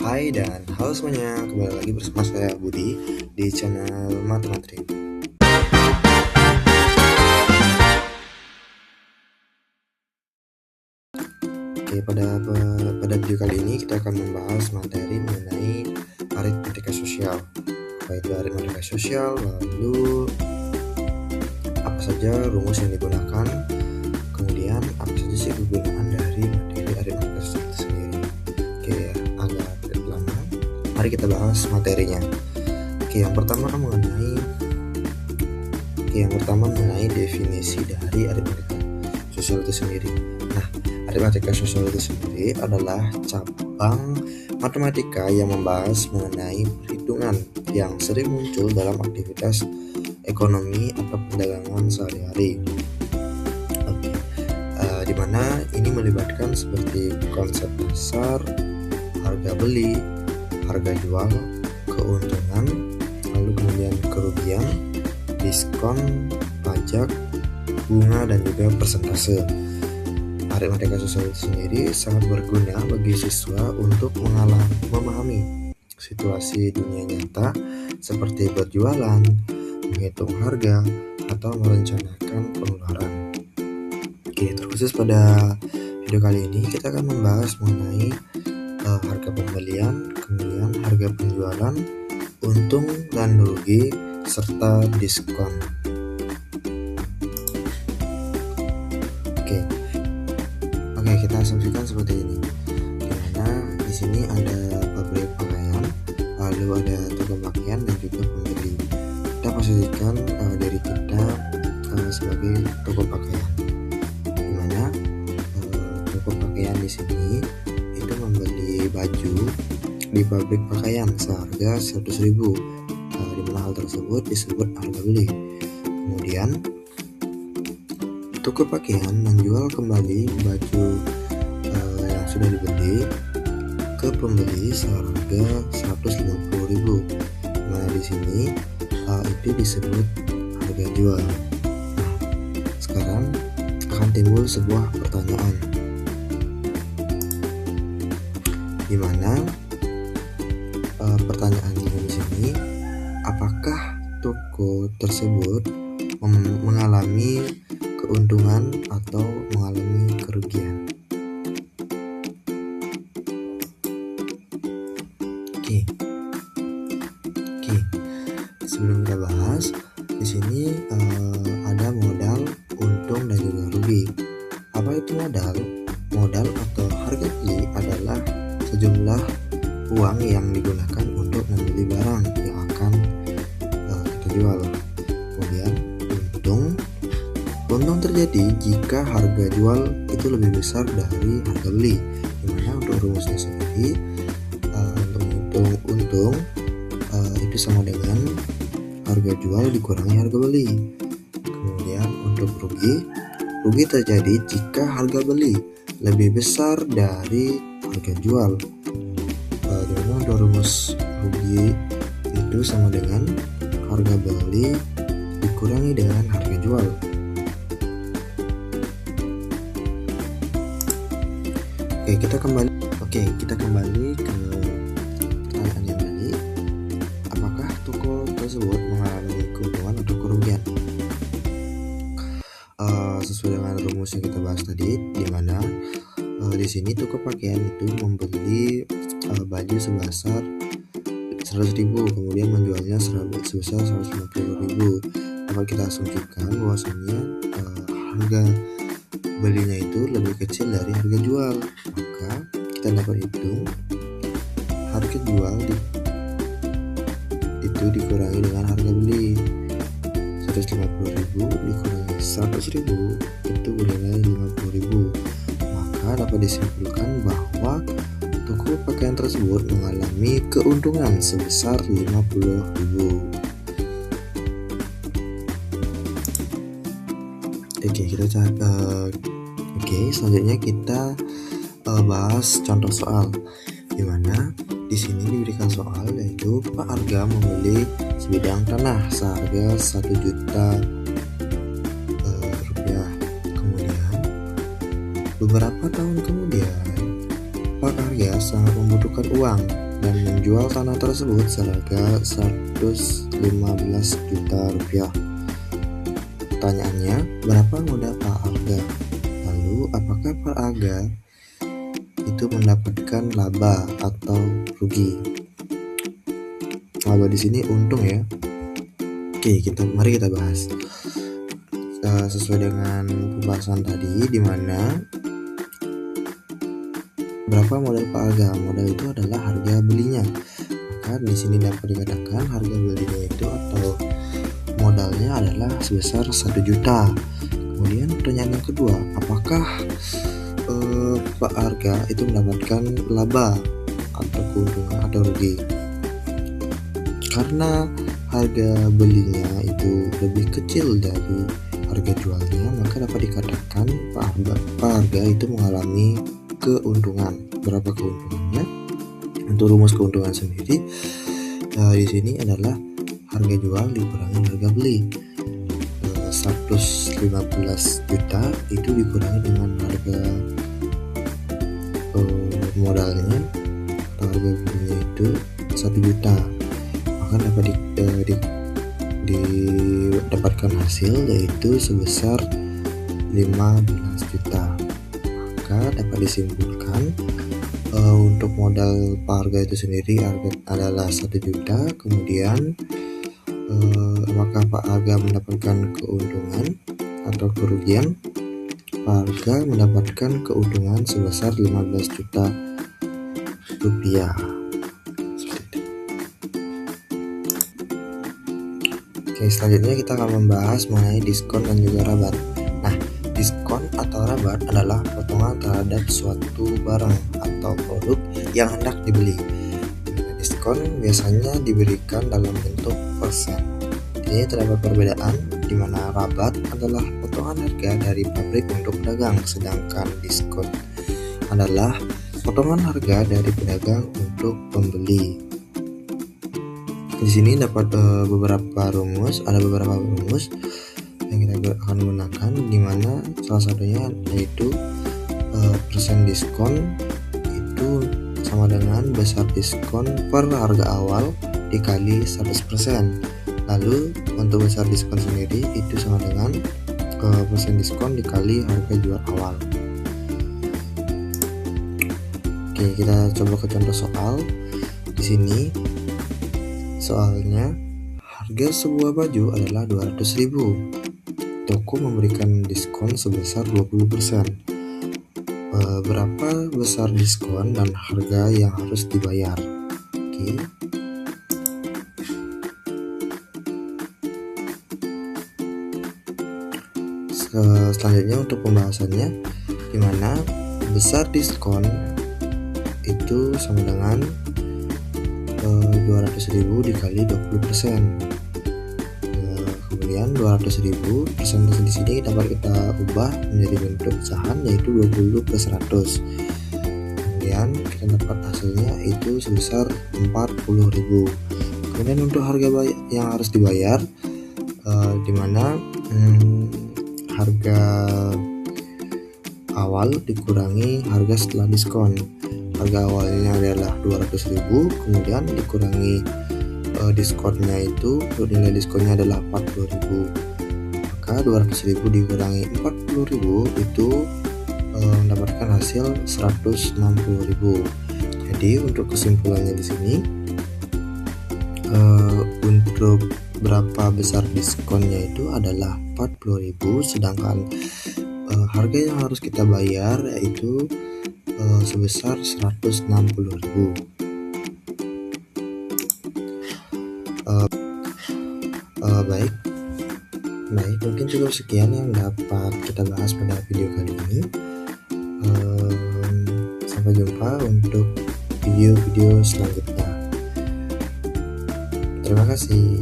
Hai dan halo semuanya, kembali lagi bersama saya Budi di channel Matematik. Oke, pada video kali ini kita akan membahas materi mengenai aritmatika sosial. Apa itu aritmatika sosial, lalu apa saja rumus yang digunakan, kemudian apa saja sih kegunaan dari materi aritmatika sosial itu sendiri. Oke, agak lama. Mari kita bahas materinya. Oke, yang pertama mengenai definisi dari aritmatika sosial itu sendiri. Nah, aritmatika sosial itu sendiri adalah cabang matematika yang membahas mengenai perhitungan yang sering muncul dalam aktivitas ekonomi atau perdagangan sehari-hari. Oke, di mana ini melibatkan seperti konsep pasar, harga beli, harga jual, keuntungan, lalu kemudian kerugian, diskon, pajak, bunga, dan juga persentase. Aritmatika sosial itu sendiri sangat berguna bagi siswa untuk memahami situasi dunia nyata seperti berjualan, menghitung harga, atau merencanakan pengeluaran. Oke, terkhusus pada video kali ini kita akan membahas mengenai harga pembelian, kemudian harga penjualan, untung dan rugi, serta diskon. Oke, kita asumsikan seperti ini. Dimana di sini ada pabrik pakaian, lalu ada toko pakaian dan juga pembeli. Kita posisikan diri kita sebagai toko pakaian. Dimana toko pakaian di sini itu membeli baju di pabrik pakaian seharga 100.000. Di mana hal tersebut disebut harga beli. Kemudian toko pakaian menjual kembali baju yang sudah dibeli ke pembeli seharga 150.000. Nah, di sini itu disebut harga jual. Nah, sekarang akan timbul sebuah pertanyaan, di mana pertanyaannya di sini, apakah toko tersebut mengalami keuntungan atau mengalami kerugian? Oke. Sebelum kita bahas, di sini ada modal, untung, dan juga rugi. Apa itu modal? Modal atau harga beli adalah sejumlah uang yang digunakan untuk membeli barang yang akan kita jual. Kemudian untung terjadi jika harga jual itu lebih besar dari harga beli. Dimana untuk rumusnya sendiri, untuk menghitung untung itu sama dengan harga jual dikurangi harga beli. Kemudian untuk rugi terjadi jika harga beli lebih besar dari harga jual. Dimana untuk rumus rugi itu sama dengan harga beli dikurangi dengan harga jual. Kita kembali ke pertanyaan yang tadi. Apakah toko tersebut mengalami keuntungan atau kerugian? Sesuai dengan rumus yang kita bahas tadi, di mana di sini toko pakaian itu membeli baju sebesar 100.000, kemudian menjualnya sebesar 150.000. Dapat kita asumsikan bahwasanya harga belinya itu lebih kecil dari harga jual. Maka kita dapat hitung harga jual itu dikurangi dengan harga beli. 150.000 dikurangi 100.000 itu bernilai 50.000. Maka dapat disimpulkan bahwa toko pakaian tersebut mengalami keuntungan sebesar 50.000. Selanjutnya kita bahas contoh soal, di mana di sini diberikan soal yaitu Pak Arga membeli sebidang tanah seharga 1 juta rupiah. Kemudian beberapa tahun kemudian Pak Arga sangat membutuhkan uang dan menjual tanah tersebut seharga 115 juta rupiah. Pertanyaannya, berapa modal Pak Arga? Lalu, apakah Pak Arga itu mendapatkan laba atau rugi? Laba di sini untung ya. Oke, mari kita bahas. Sesuai dengan pembahasan tadi, di mana berapa modal Pak Arga? Modal itu adalah harga belinya. Maka di sini dapat dikatakan harga belinya itu atau modalnya adalah sebesar 1 juta. Kemudian pertanyaan yang kedua, apakah Pak Arga itu mendapatkan laba atau keuntungan atau rugi? Karena harga belinya itu lebih kecil dari harga jualnya, maka dapat dikatakan Pak Arga itu mengalami keuntungan. Berapa keuntungannya? Untuk rumus keuntungan sendiri, di sini adalah harga jual dikurangi harga beli. 115 juta itu dikurangi dengan harga modalnya atau harga belinya itu 1 juta, maka dapat didapatkan hasil yaitu sebesar 15 juta. Maka dapat disimpulkan untuk modal Pak Arga itu sendiri adalah 1 juta. Kemudian apakah Pak Arga mendapatkan keuntungan atau kerugian? Pak Arga mendapatkan keuntungan sebesar 15 juta rupiah. Oke, selanjutnya kita akan membahas mengenai diskon dan juga rabat. Nah, diskon atau rabat adalah potongan terhadap suatu barang atau produk yang hendak dibeli. Diskon biasanya diberikan dalam bentuk persen. Ini terdapat perbedaan di mana rabat adalah potongan harga dari pabrik untuk pedagang, sedangkan diskon adalah potongan harga dari pedagang untuk pembeli. Di sini dapat ada beberapa rumus yang kita akan gunakan, di mana salah satunya yaitu persen diskon itu sama dengan besar diskon per harga awal dikali 100%. Lalu untuk besar diskon sendiri itu sama dengan persen diskon dikali harga jual awal. Oke, kita coba ke contoh soal. Di sini soalnya harga sebuah baju adalah 200.000. Toko memberikan diskon sebesar 20%. Berapa besar diskon dan harga yang harus dibayar? Oke. Selanjutnya untuk pembahasannya, di mana besar diskon itu sama dengan 200.000 dikali 20%. Kemudian 200.000 persentase di sini dapat kita ubah menjadi bentuk pecahan yaitu 20 plus 100. Kemudian kita dapat hasilnya itu sebesar 40.000. Kemudian untuk harga yang harus dibayar, di mana harga awal dikurangi harga setelah diskon. Harga awalnya adalah 200.000, kemudian dikurangi diskonnya itu, nilai diskonnya adalah 40.000. Maka 200.000 dikurangi 40.000 itu mendapatkan hasil 160.000. Jadi untuk kesimpulannya di sini, untuk berapa besar diskonnya itu adalah 40.000, sedangkan harga yang harus kita bayar yaitu sebesar 160.000. Baik, mungkin cukup sekian yang dapat kita bahas pada video kali ini. Sampai jumpa untuk video-video selanjutnya. Terima kasih.